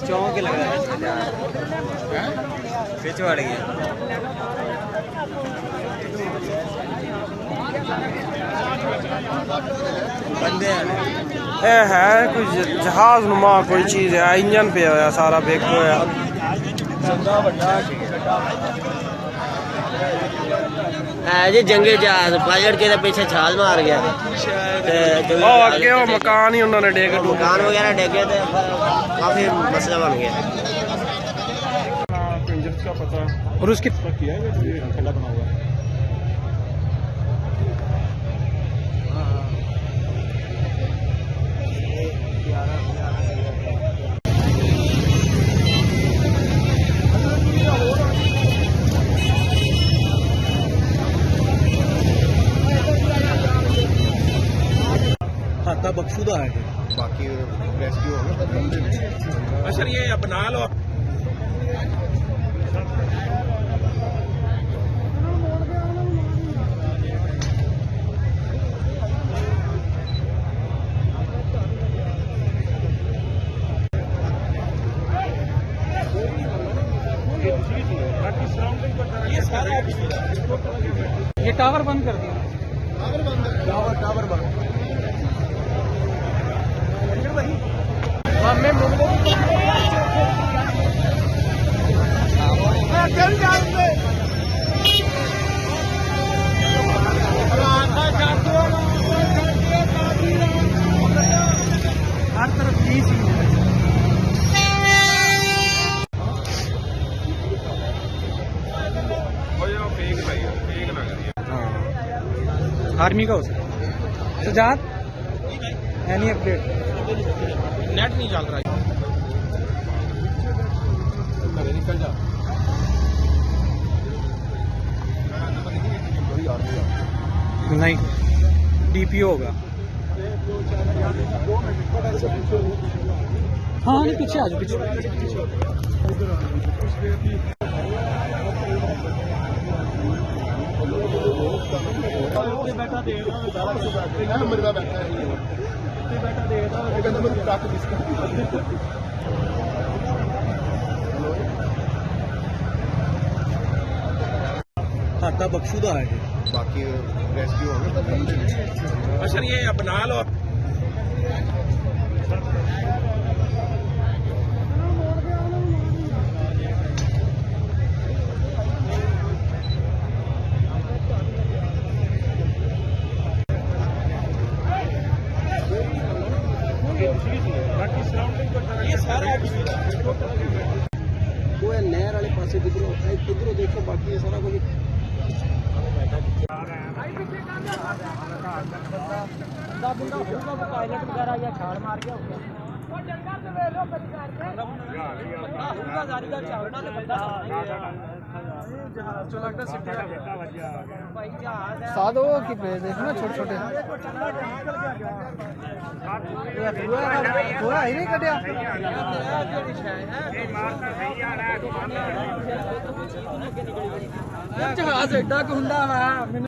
चौंक लग रहा है पिच बढ़ गया। बंदे है कोई जहाज नुमा कोई चीज़ है, इंजन पे होया सारा बेक होया। जी जंगे जहाज पायलट के पीछे छाल मार गया अगे वो मकान ही उन्होंने डेगे, मकान वगैरह डेगे थे, काफी मसला बन गया। और उसकी किया है ठंडा बना हुआ है। खाता बख्शुदा है बाकी रेस्क्यू होगा। अच्छा ये बना लो। ये टावर बंद कर दिया। टावर बंद हर तरफ यही चीज है। आर्मी का हो सकता सजाद एनी अपडेट नेट नहीं चल रहा। निकल जा नहीं डीपीओ होगा। हाँ नहीं पीछे आ जाओ पीछे। बैठा खाता बख्शुदा है बाकी रेस्क्यू होगा। अच्छा ये बना लो। ये सारा वो है नहर वाले पास किधरों देखो बाकी ये सारा कुछ पायलट वगैरह या छाड़ मार गया साधो की देखो ना छोटे छोटे थोड़ा ही नहीं कटिया जहाज एडा कुंडा वा।